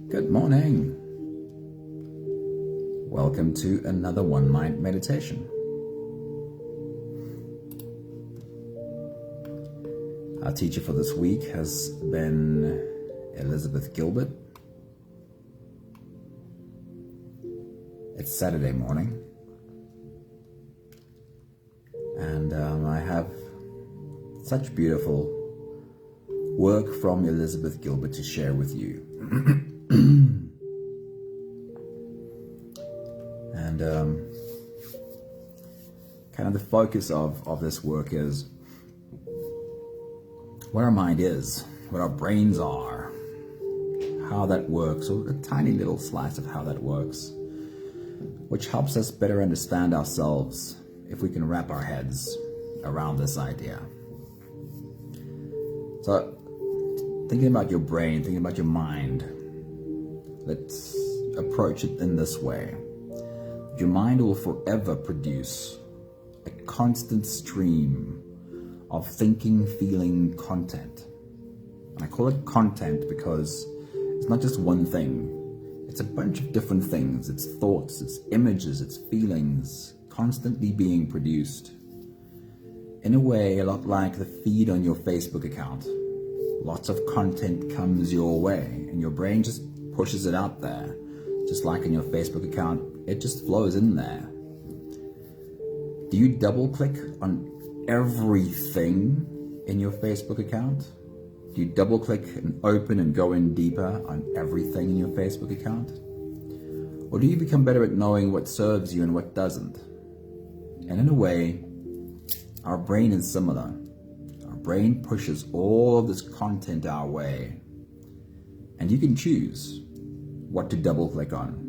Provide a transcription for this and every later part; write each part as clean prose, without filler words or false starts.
Good morning. Welcome to another One Mind meditation. Our teacher for this week has been Elizabeth Gilbert. It's Saturday morning, and I have such beautiful work from Elizabeth Gilbert to share with you. And kind of the focus of this work is what our mind is, what our brains are, how that works, or a tiny little slice of how that works, which helps us better understand ourselves if we can wrap our heads around this idea. So, thinking about your brain, thinking about your mind, let's approach it in this way. Your mind will forever produce a constant stream of thinking, feeling content. And I call it content because it's not just one thing. It's a bunch of different things. It's thoughts, it's images, it's feelings, constantly being produced. In a way, a lot like the feed on your Facebook account. Lots of content comes your way, and your brain just pushes it out there. Just like in your Facebook account, it just flows in there. Do you double click on everything in your Facebook account? Do you double click and open and go in deeper on everything in your Facebook account? Or do you become better at knowing what serves you and what doesn't? And in a way, our brain is similar. Our brain pushes all of this content our way. And you can choose what to double click on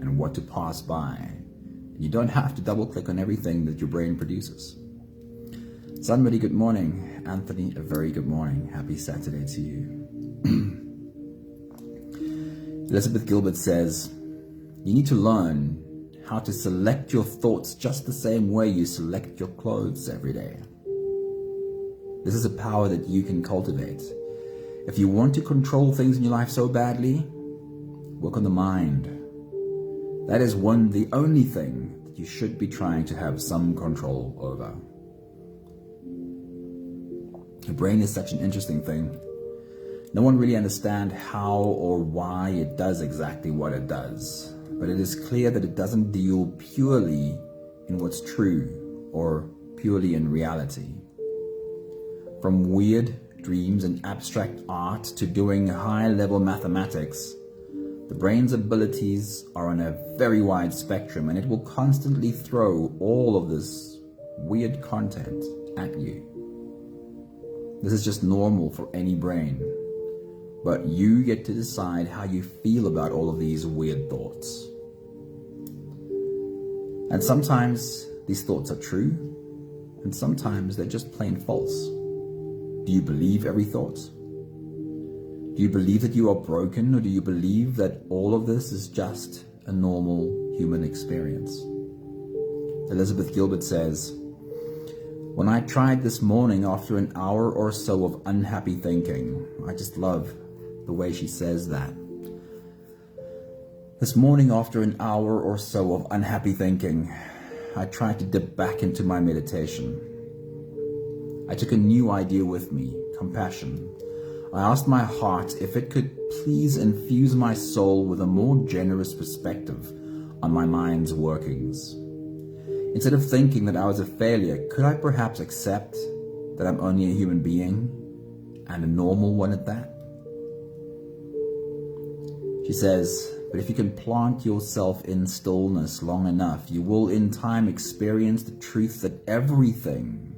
and what to pass by. You don't have to double click on everything that your brain produces. Somebody, good morning. Anthony, a very good morning. Happy Saturday to you. Elizabeth Gilbert says, you need to learn how to select your thoughts just the same way you select your clothes every day. This is a power that you can cultivate. If you want to control things in your life so badly, work on the mind. That is the only thing that you should be trying to have some control over. The brain is such an interesting thing. No one really understands how or why it does exactly what it does. But it is clear that it doesn't deal purely in what's true or purely in reality. From weird dreams and abstract art to doing high-level mathematics, the brain's abilities are on a very wide spectrum, and it will constantly throw all of this weird content at you. This is just normal for any brain, but you get to decide how you feel about all of these weird thoughts. And sometimes these thoughts are true, and sometimes they're just plain false. Do you believe every thought? Do you believe that you are broken, or do you believe that all of this is just a normal human experience? Elizabeth Gilbert says, when I tried this morning after an hour or so of unhappy thinking, I just love the way she says that. This morning after an hour or so of unhappy thinking, I tried to dip back into my meditation. I took a new idea with me, compassion. I asked my heart if it could please infuse my soul with a more generous perspective on my mind's workings. Instead of thinking that I was a failure, could I perhaps accept that I'm only a human being, and a normal one at that? She says, but if you can plant yourself in stillness long enough, you will in time experience the truth that everything,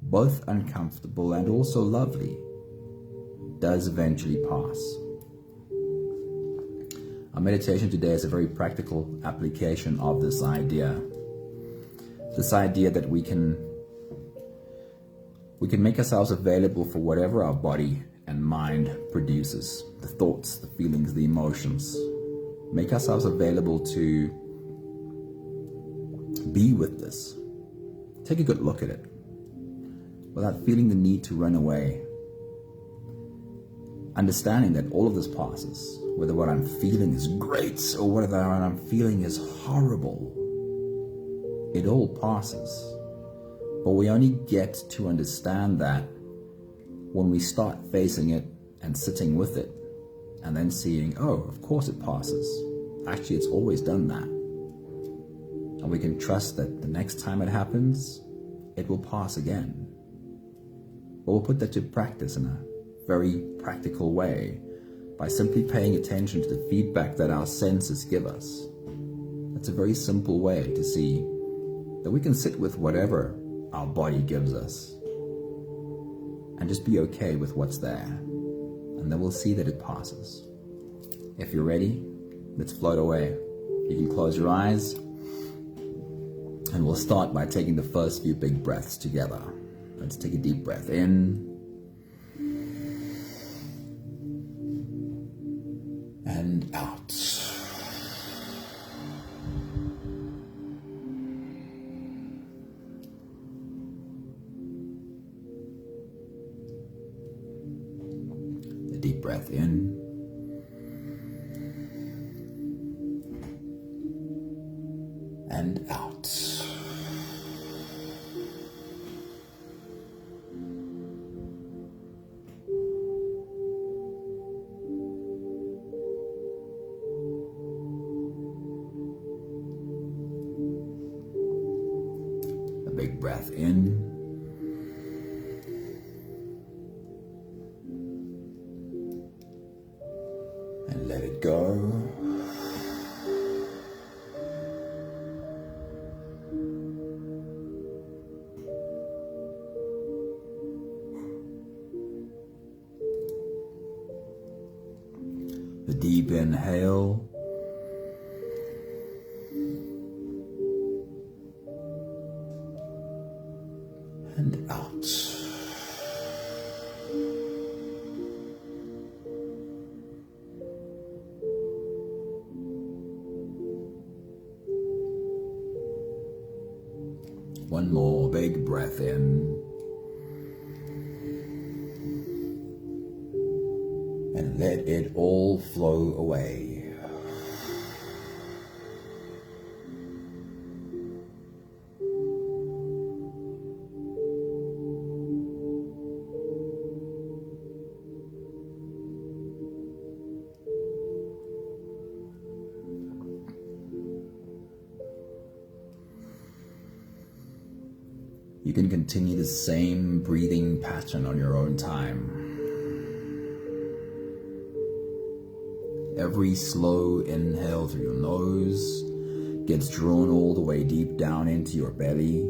both uncomfortable and also lovely, does eventually pass. Our meditation today is a very practical application of this idea. This idea that we can make ourselves available for whatever our body and mind produces. The thoughts, the feelings, the emotions. Make ourselves available to be with this. Take a good look at it without feeling the need to run away. understanding that all of this passes, whether what I'm feeling is great or whether what I'm feeling is horrible, it all passes. But we only get to understand that when we start facing it and sitting with it and then seeing, oh, of course it passes. Actually, it's always done that. And we can trust that the next time it happens, it will pass again. But we'll put that to practice in a very practical way by simply paying attention to the feedback that our senses give us. It's a very simple way to see that we can sit with whatever our body gives us and just be okay with what's there. And then we'll see that it passes. If you're ready, let's float away. You can close your eyes and we'll start by taking the first few big breaths together. Let's take a deep breath in and out. A deep breath in and out. A big breath in and let it go. The deep inhale and out. One more big breath in and let it all flow away. You can continue the same breathing pattern on your own time. Every slow inhale through your nose gets drawn all the way deep down into your belly.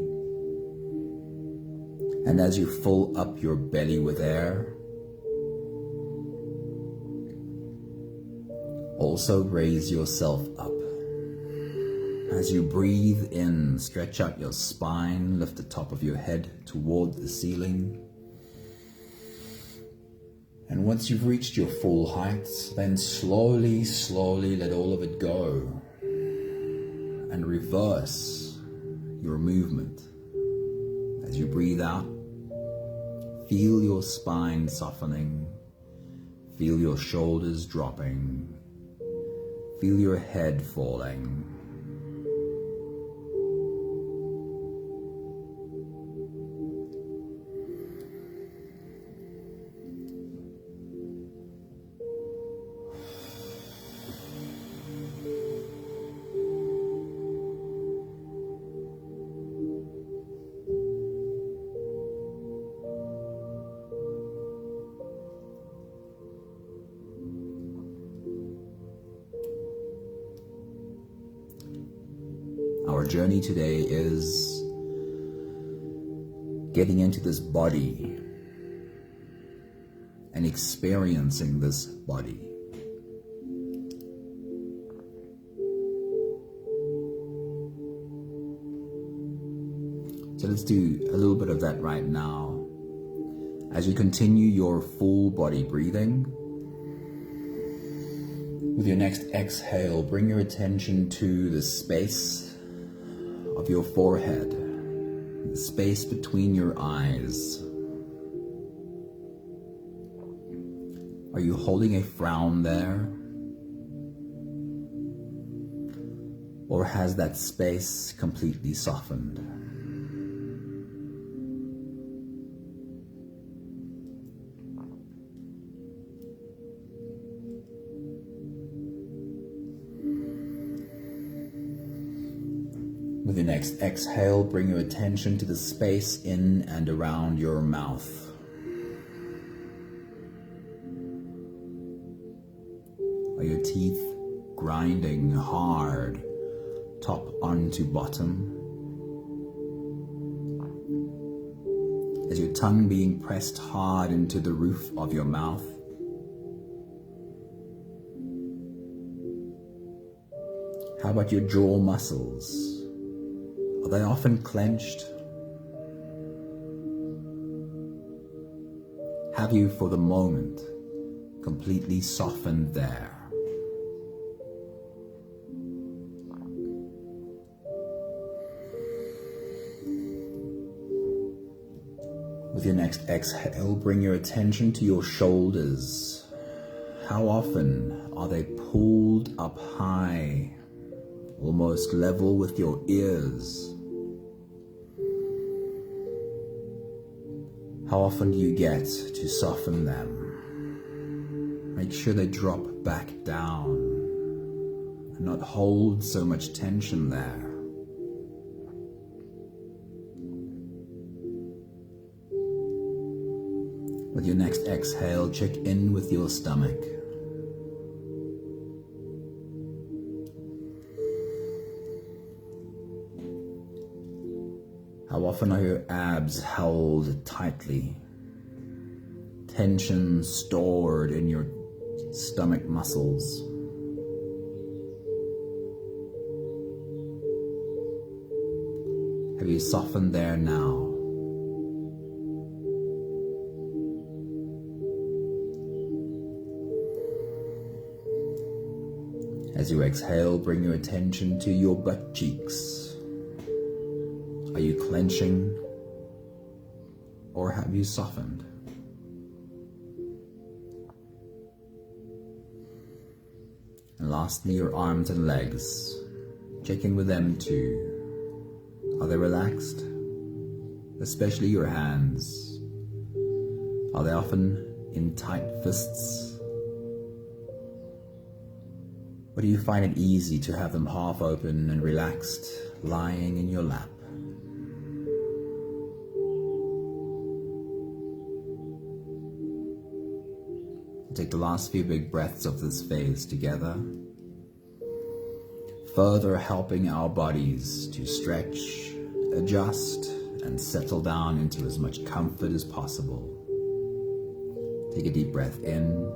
And as you fill up your belly with air, also raise yourself up. As you breathe in, stretch out your spine, lift the top of your head toward the ceiling. And once you've reached your full height, then slowly, slowly let all of it go and reverse your movement. As you breathe out, feel your spine softening, feel your shoulders dropping, feel your head falling. Our journey today is getting into this body and experiencing this body. So let's do a little bit of that right now. As you continue your full body breathing, with your next exhale, bring your attention to the space of your forehead, the space between your eyes. Are you holding a frown there? Or has that space completely softened? With your next exhale, bring your attention to the space in and around your mouth. Are your teeth grinding hard, top onto bottom? Is your tongue being pressed hard into the roof of your mouth? How about your jaw muscles? Are they often clenched? Have you, for the moment, completely softened there? With your next exhale, bring your attention to your shoulders. How often are they pulled up high, almost level with your ears? How often do you get to soften them? Make sure they drop back down and not hold so much tension there. With your next exhale, check in with your stomach. How often are your abs held tightly? Tension stored in your stomach muscles. Have you softened there now? As you exhale, bring your attention to your butt cheeks. Are you clenching, or have you softened? And lastly, your arms and legs. Check in with them too. Are they relaxed? Especially your hands. Are they often in tight fists? Or do you find it easy to have them half open and relaxed, lying in your lap? Take the last few big breaths of this phase together, further helping our bodies to stretch, adjust, and settle down into as much comfort as possible. Take a deep breath in.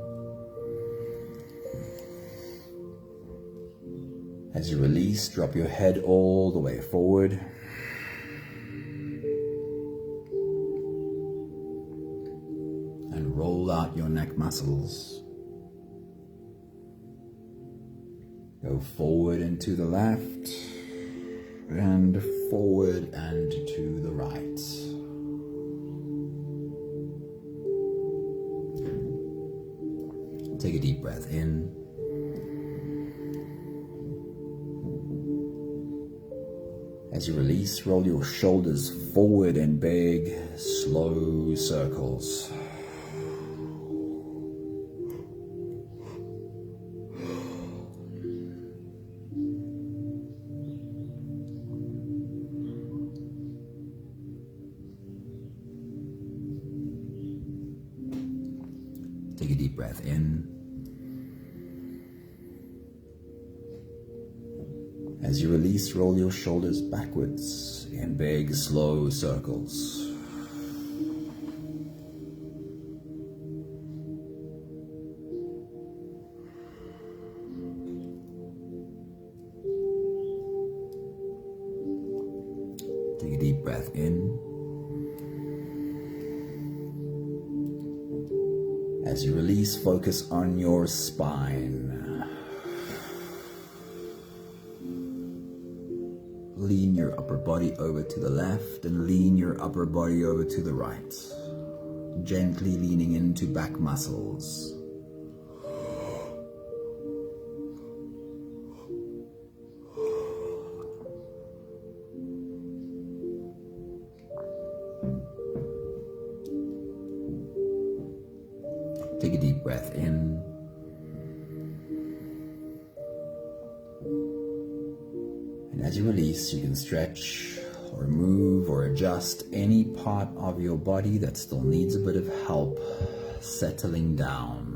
As you release, drop your head all the way forward. And roll out your neck muscles. Go forward and to the left, and forward and to the right. Take a deep breath in. As you release, roll your shoulders forward in big, slow circles. Take a deep breath in. As you release, roll your shoulders backwards in big, slow circles. Take a deep breath in. As you release, focus on your spine. Lean your upper body over to the left and lean your upper body over to the right. Gently leaning into back muscles. breath in. And as you release, you can stretch or move or adjust any part of your body that still needs a bit of help settling down.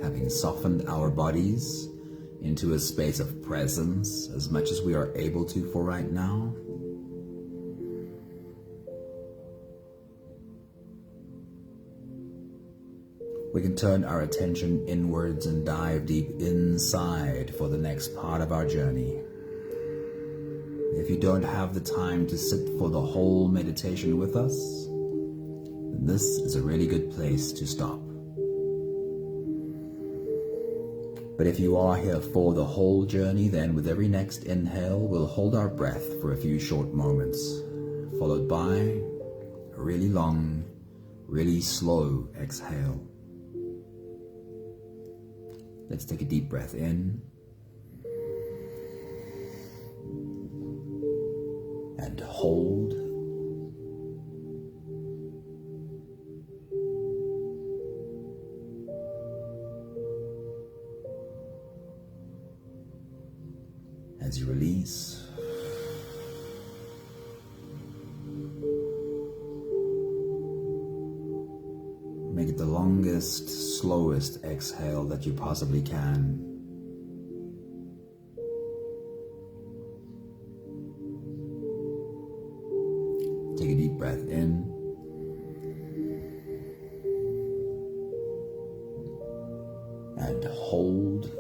Having softened our bodies into a space of presence as much as we are able to for right now, we can turn our attention inwards and dive deep inside for the next part of our journey. If you don't have the time to sit for the whole meditation with us, then this is a really good place to stop. But if you are here for the whole journey, then with every next inhale, we'll hold our breath for a few short moments, followed by a really long, really slow exhale. Let's take a deep breath in and hold. As you release, make it the longest, slowest exhale that you possibly can. Take a deep breath in and hold.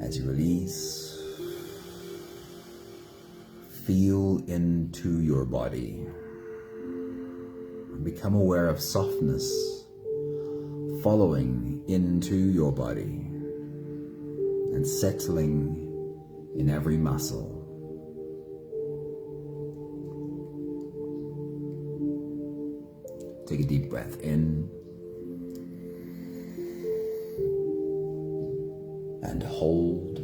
As you release, feel into your body. Become aware of softness following into your body and settling in every muscle. Take a deep breath in and hold.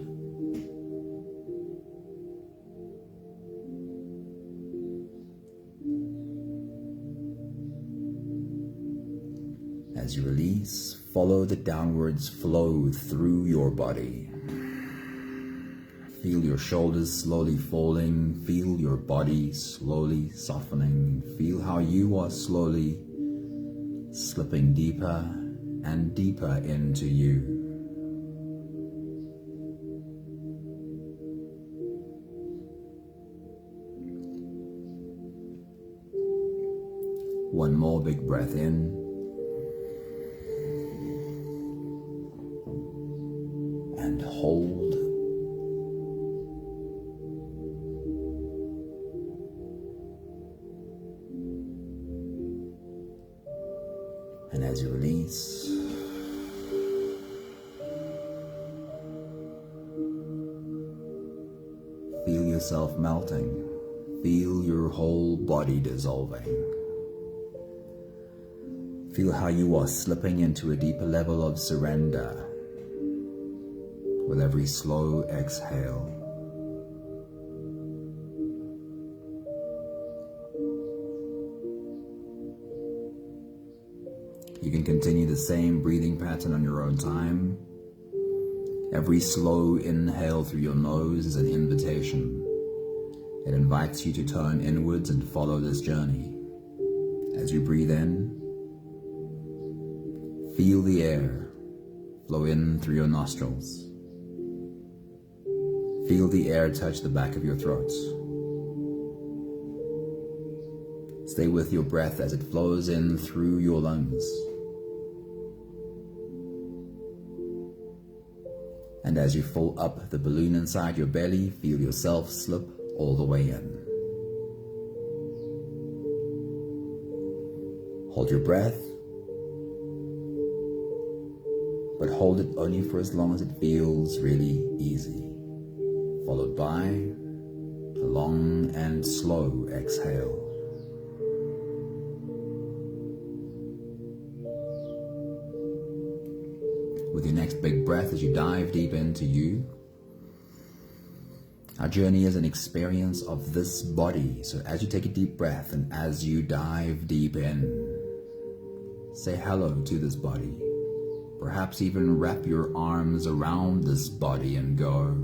As you release, follow the downwards flow through your body. Feel your shoulders slowly falling, feel your body slowly softening, feel how you are slowly slipping deeper and deeper into you. One more big breath in and hold. And as you release, feel yourself melting. Feel your whole body dissolving. Feel how you are slipping into a deeper level of surrender with every slow exhale. You can continue the same breathing pattern on your own time. Every slow inhale through your nose is an invitation. It invites you to turn inwards and follow this journey. As you breathe in, feel the air flow in through your nostrils. Feel the air touch the back of your throat. Stay with your breath as it flows in through your lungs. And as you fill up the balloon inside your belly, feel yourself slip all the way in. Hold your breath. but hold it only for as long as it feels really easy, followed by a long and slow exhale. With your next big breath as you dive deep into you, our journey is an experience of this body. So as you take a deep breath and as you dive deep in, say hello to this body. Perhaps even wrap your arms around this body and go,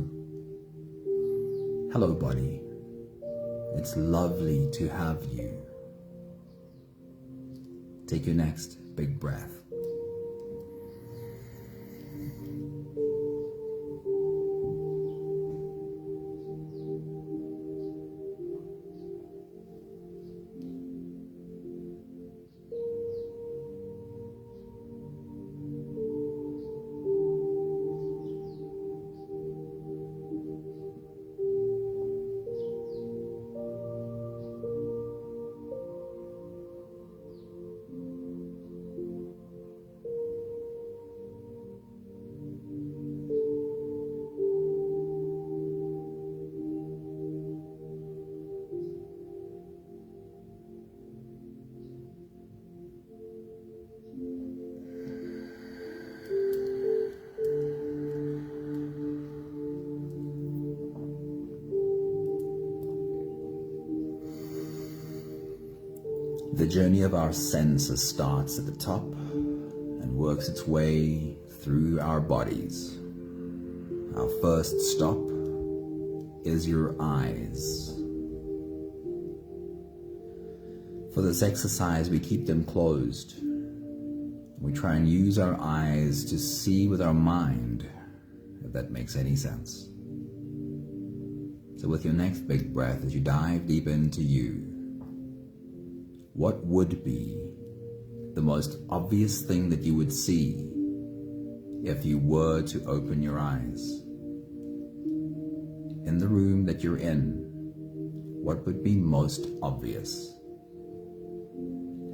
hello body, it's lovely to have you. Take your next big breath. The journey of our senses starts at the top and works its way through our bodies. Our first stop is your eyes. For this exercise, we keep them closed. We try and use our eyes to see with our mind, if that makes any sense. So with your next big breath, as you dive deep into you, what would be the most obvious thing that you would see if you were to open your eyes? In the room that you're in, what would be most obvious?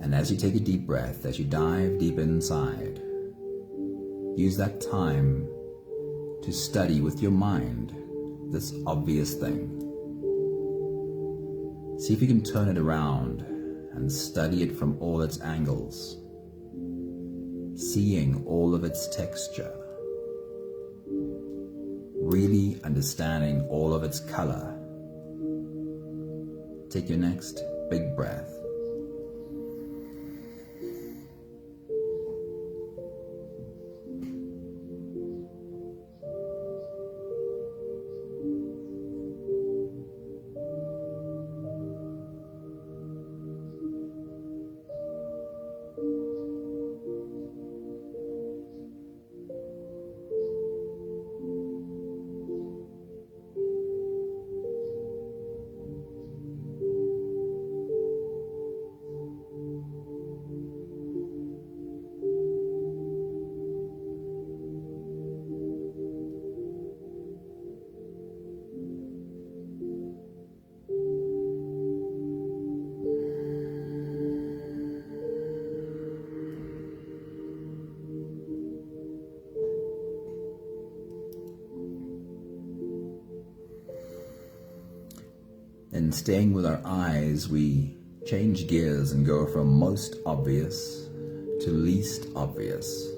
And as you take a deep breath, as you dive deep inside, use that time to study with your mind this obvious thing. See if you can turn it around and study it from all its angles, seeing all of its texture, really understanding all of its color. Take your next big breath. And staying with our eyes, we change gears and go from most obvious to least obvious.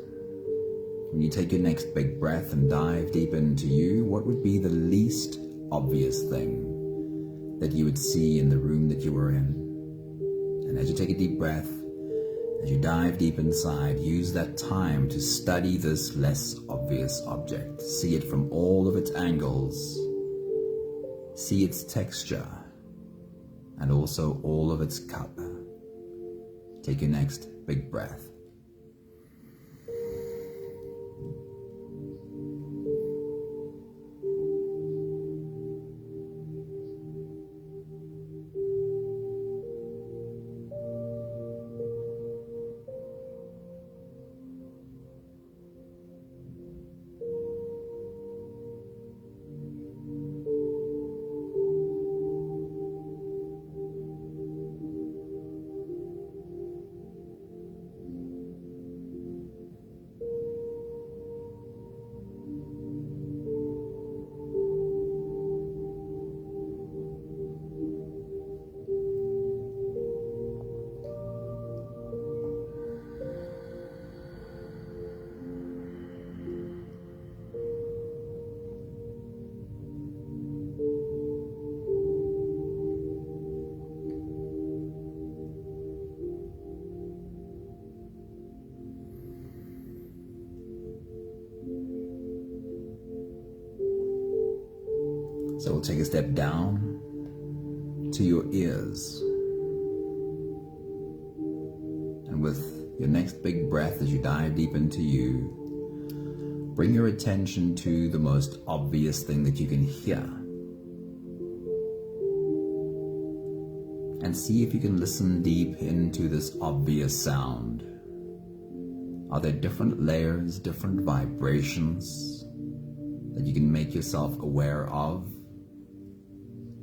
When you take your next big breath and dive deep into you, what would be the least obvious thing that you would see in the room that you were in? And as you take a deep breath, as you dive deep inside, use that time to study this less obvious object. See it from all of its angles. See its texture, and also all of its color. Take your next big breath. So we'll take a step down to your ears. And with your next big breath as you dive deep into you, bring your attention to the most obvious thing that you can hear. And see if you can listen deep into this obvious sound. Are there different layers, different vibrations that you can make yourself aware of?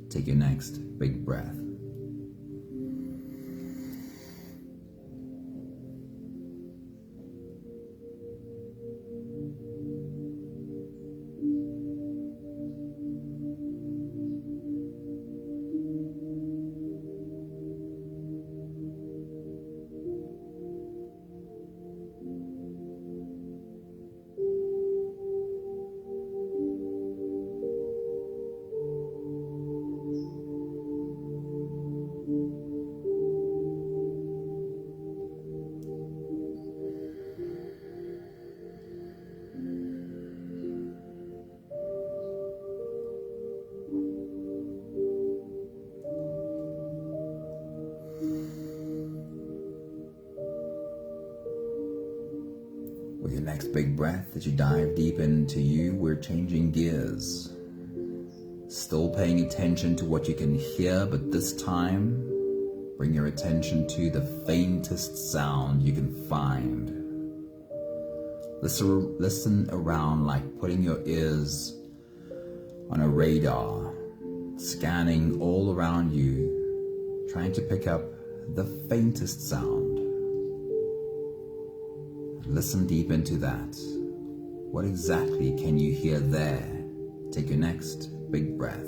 Take your next big breath. With your next big breath, as you dive deep into you, we're changing gears. Still paying attention to what you can hear, but this time, bring your attention to the faintest sound you can find. Listen around like putting your ears on a radar, scanning all around you, trying to pick up the faintest sound. Listen deep into that. What exactly can you hear there? Take your next big breath.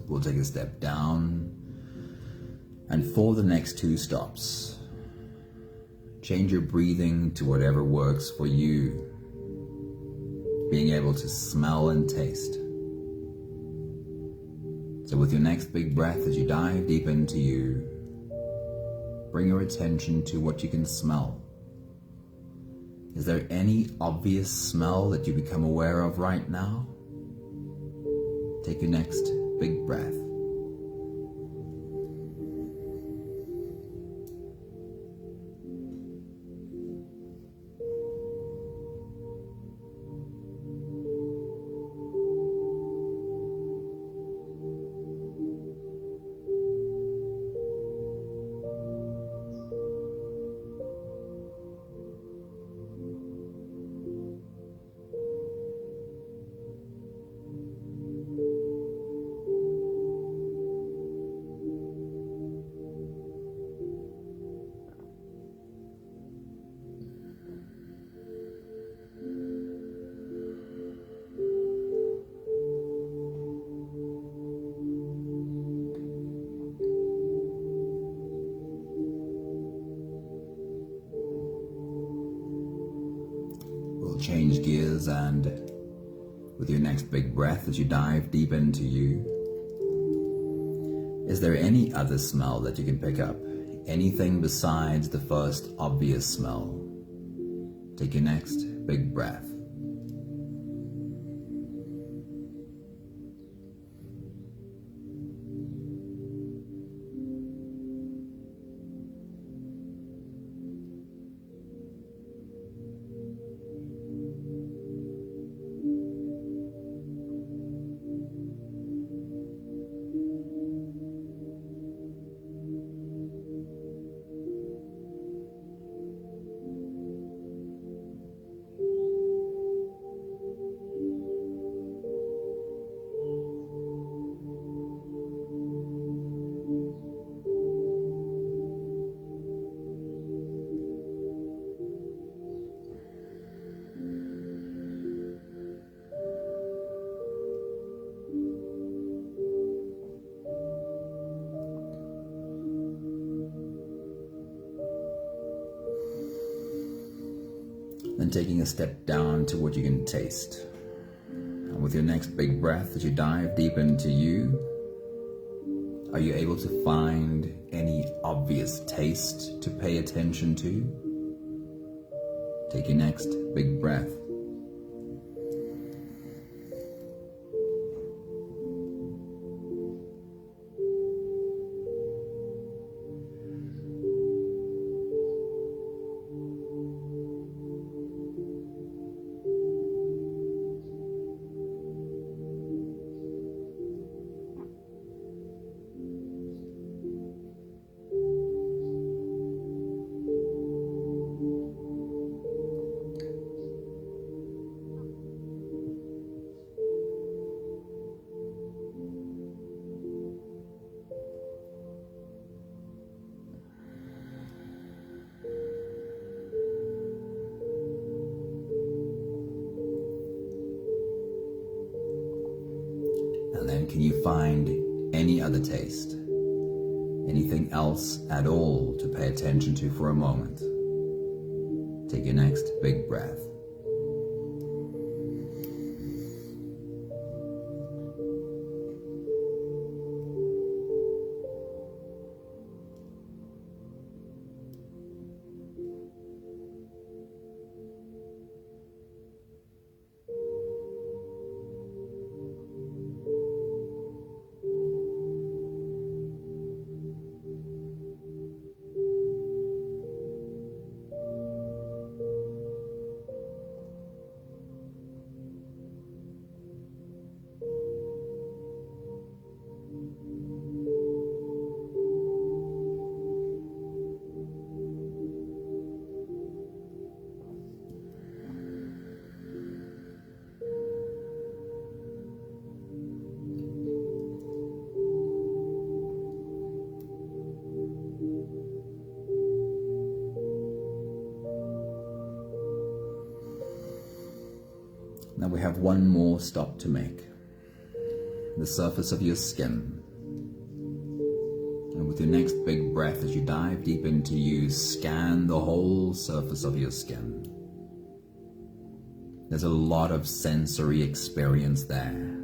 We'll take a step down, and for the next 2 stops, change your breathing to whatever works for you. Being able to smell and taste. So with your next big breath, as you dive deep into you, bring your attention to what you can smell. Is there any obvious smell that you become aware of right now? Take your next big breath. Change gears, and with your next big breath as you dive deep into you, is there any other smell that you can pick up? Anything besides the first obvious smell? Take your next big breath. then taking a step down to what you can taste. And with your next big breath, as you dive deep into you, are you able to find any obvious taste to pay attention to? Take your next big breath. And then can you find any other taste? Anything else at all to pay attention to for a moment? Take your next big breath. Now we have one more stop to make. The surface of your skin. And with your next big breath, as you dive deep into you, scan the whole surface of your skin. There's a lot of sensory experience there.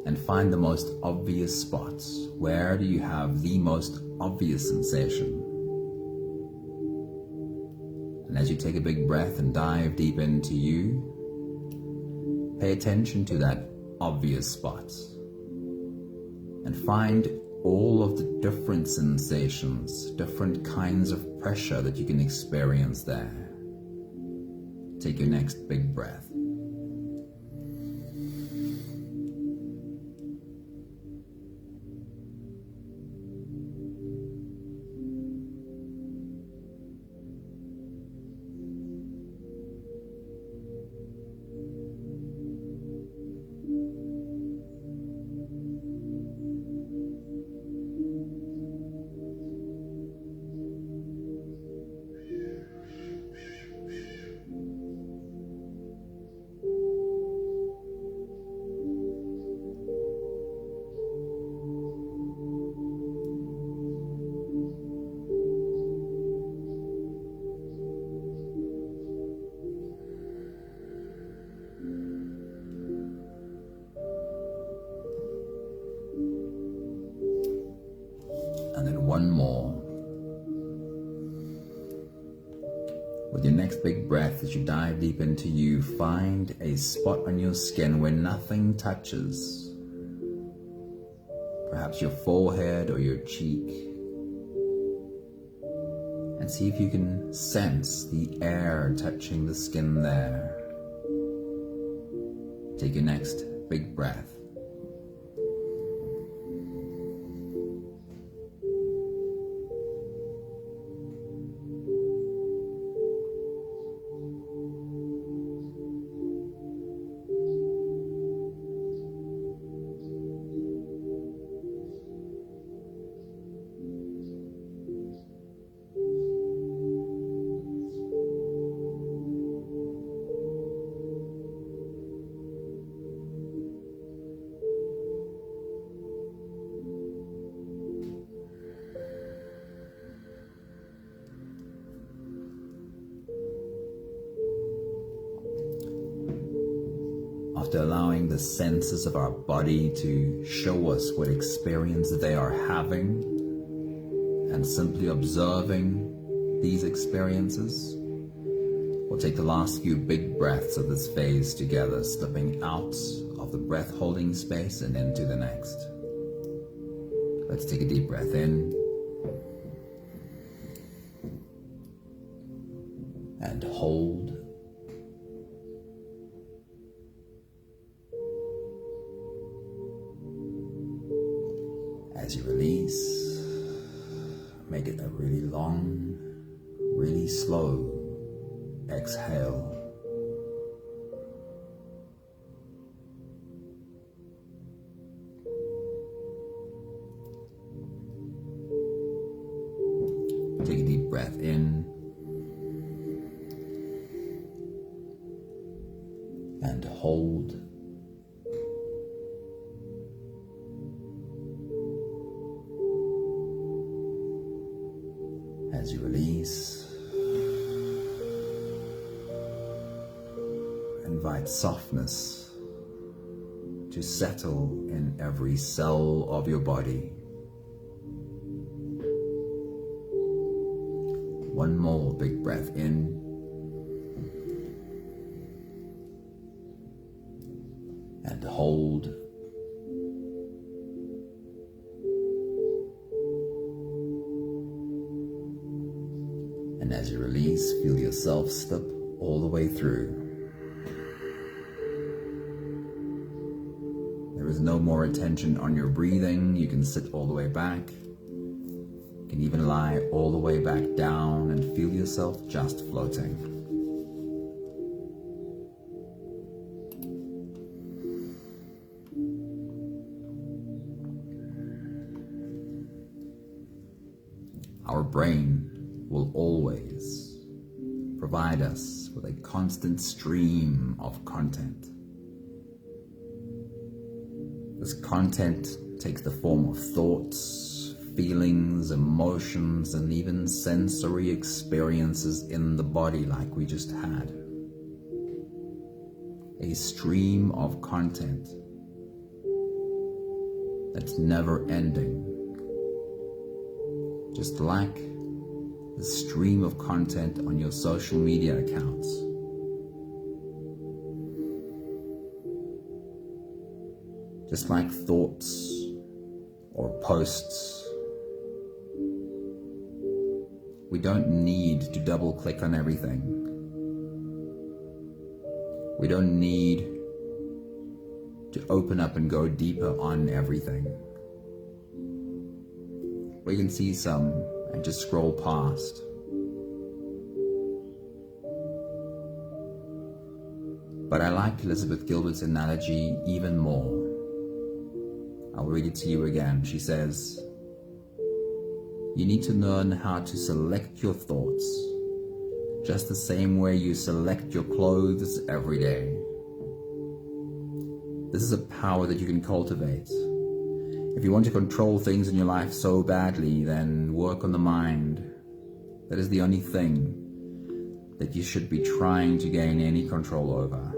And find the most obvious spots. Where do you have the most obvious sensation? And as you take a big breath and dive deep into you, pay attention to that obvious spots and find all of the different sensations, different kinds of pressure that you can experience there. Take your next big breath. And then one more. With your next big breath, as you dive deep into you, find a spot on your skin where nothing touches. Perhaps your forehead or your cheek. And see if you can sense the air touching the skin there. Take your next big breath. After allowing the senses of our body to show us what experience they are having, and simply observing these experiences, we'll take the last few big breaths of this phase together, stepping out of the breath holding space and into the next. Let's take a deep breath in and hold. As you release, make it a really long, really slow exhale. Take a deep breath in and hold. As you release, invite softness to settle in every cell of your body. One more big breath in and hold. And as you release, feel yourself step all the way through. There is no more attention on your breathing. You can sit all the way back. You can even lie all the way back down and feel yourself just floating. Our brain will always provide us with a constant stream of content. This content takes the form of thoughts, feelings, emotions, and even sensory experiences in the body like we just had. A stream of content that's never ending. Just like the stream of content on your social media accounts. Just like thoughts or posts. We don't need to double click on everything. We don't need to open up and go deeper on everything. We can see some and just scroll past. But I like Elizabeth Gilbert's analogy even more. I'll read it to you again. She says, you need to learn how to select your thoughts, just the same way you select your clothes every day. This is a power that you can cultivate. If you want to control things in your life so badly, then work on the mind. That is the only thing that you should be trying to gain any control over.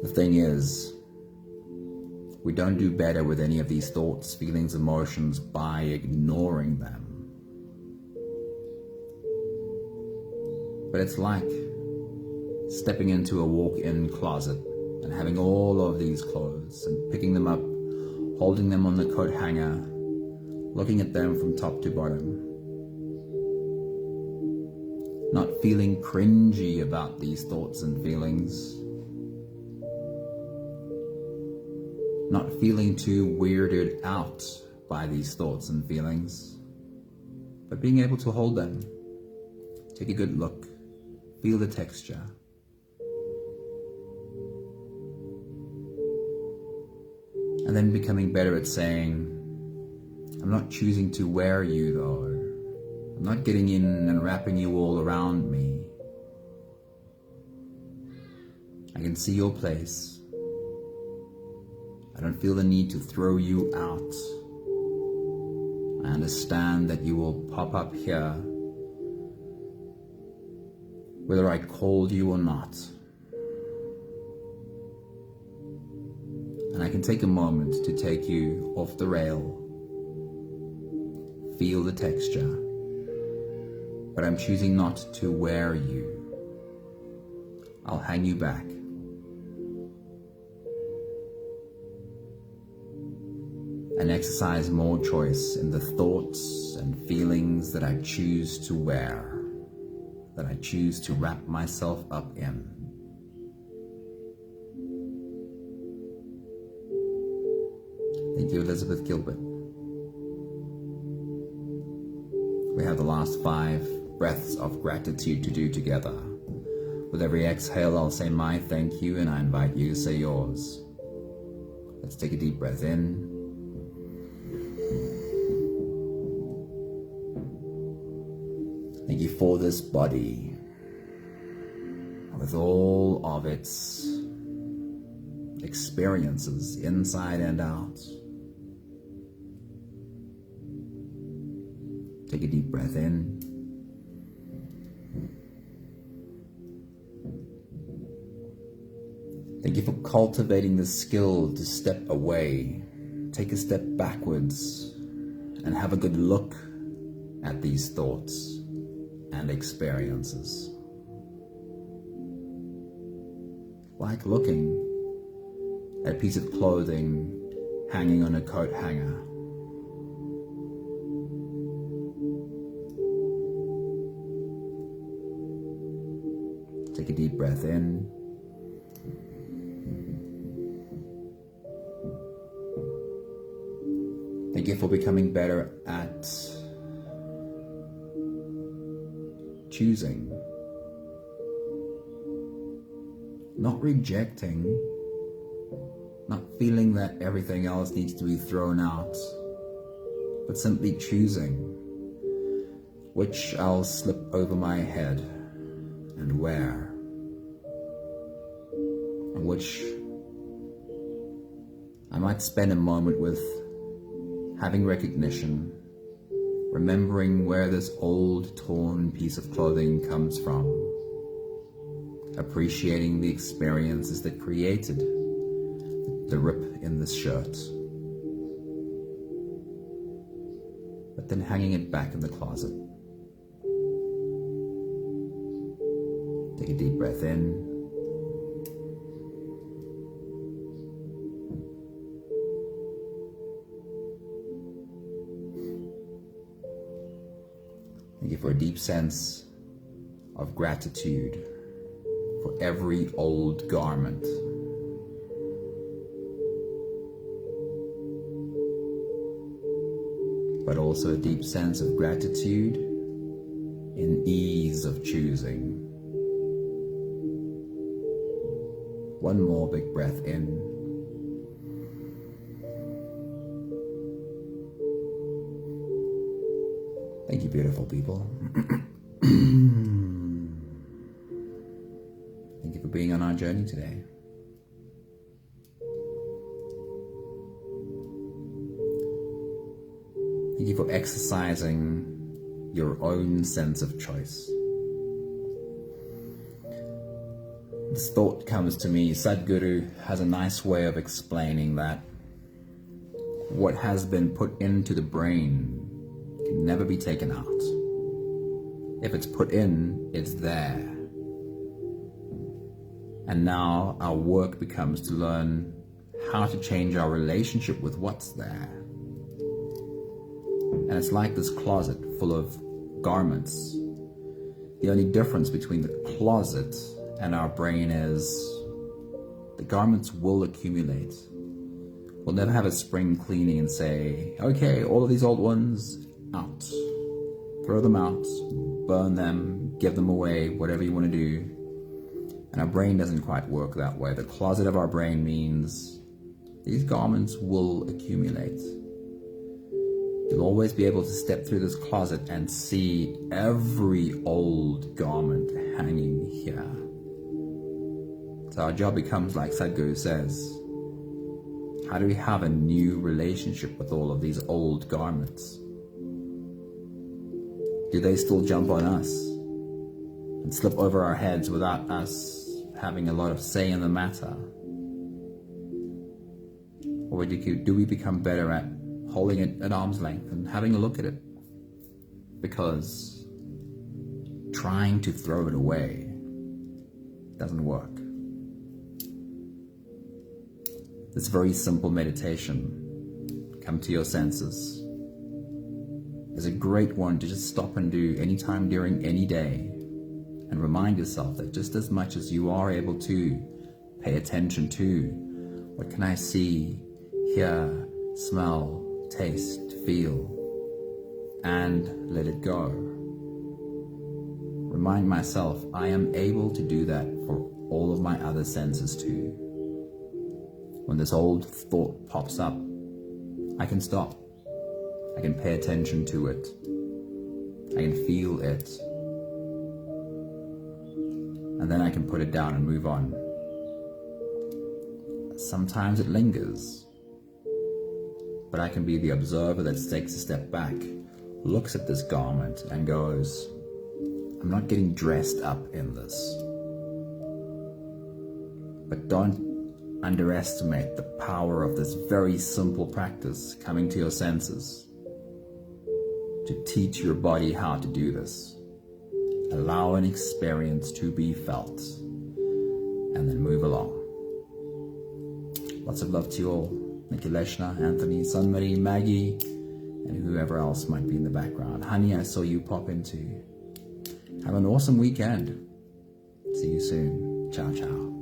The thing is, we don't do better with any of these thoughts, feelings, emotions by ignoring them. But it's like stepping into a walk-in closet and having all of these clothes and picking them up, holding them on the coat hanger, looking at them from top to bottom. Not feeling cringy about these thoughts and feelings. Not feeling too weirded out by these thoughts and feelings, but being able to hold them, take a good look, feel the texture. And then becoming better at saying, I'm not choosing to wear you though. I'm not getting in and wrapping you all around me. I can see your place. I don't feel the need to throw you out. I understand that you will pop up here whether I called you or not. And I can take a moment to take you off the rail, feel the texture, but I'm choosing not to wear you. I'll hang you back. And exercise more choice in the thoughts and feelings that I choose to wear, that I choose to wrap myself up in. Thank you, Elizabeth Gilbert. We have the last 5 breaths of gratitude to do together. With every exhale, I'll say my thank you, and I invite you to say yours. Let's take a deep breath in. Thank you for this body, with all of its experiences, inside and out. Take a deep breath in. Thank you for cultivating the skill to step away, take a step backwards, and have a good look at these thoughts and experiences. Like looking at a piece of clothing hanging on a coat hanger. Take a deep breath in. Thank you for becoming better at choosing, not rejecting, not feeling that everything else needs to be thrown out, but simply choosing which I'll slip over my head and wear, and which I might spend a moment with, having recognition, remembering where this old torn piece of clothing comes from, appreciating the experiences that created the rip in this shirt, but then hanging it back in the closet. Take a deep breath in. Thank you for a deep sense of gratitude for every old garment. But also a deep sense of gratitude in ease of choosing. One more big breath in. Thank you, beautiful people. Thank you for being on our journey today. Thank you for exercising your own sense of choice. This thought comes to me. Sadhguru has a nice way of explaining that what has been put into the brain can never be taken out. If it's put in, it's there. And now our work becomes to learn how to change our relationship with what's there. And it's like this closet full of garments. The only difference between the closet and our brain is the garments will accumulate. We'll never have a spring cleaning and say, okay, all of these old ones out. Throw them out, burn them, give them away, whatever you want to do. And our brain doesn't quite work that way. The closet of our brain means these garments will accumulate. You'll always be able to step through this closet and see every old garment hanging here. So our job becomes, like Sadhguru says, how do we have a new relationship with all of these old garments? Do they still jump on us? and slip over our heads without us having a lot of say in the matter? Or do we become better at holding it at arm's length and having a look at it? Because trying to throw it away doesn't work. This very simple meditation, come to your senses, is a great one to just stop and do anytime during any day, and remind yourself that just as much as you are able to pay attention to what can I see, hear, smell, taste, feel, and let it go. Remind myself I am able to do that for all of my other senses too. When this old thought pops up, I can stop. I can pay attention to it. I can feel it. And then I can put it down and move on. Sometimes it lingers, but I can be the observer that takes a step back, looks at this garment and goes, I'm not getting dressed up in this. But don't underestimate the power of this very simple practice, coming to your senses, to teach your body how to do this. Allow an experience to be felt, and then move along. Lots of love to you all. Nikoleshna, Anthony, Sunmarie, Maggie, and whoever else might be in the background. Honey, I saw you pop into. Have an awesome weekend. See you soon. Ciao, ciao.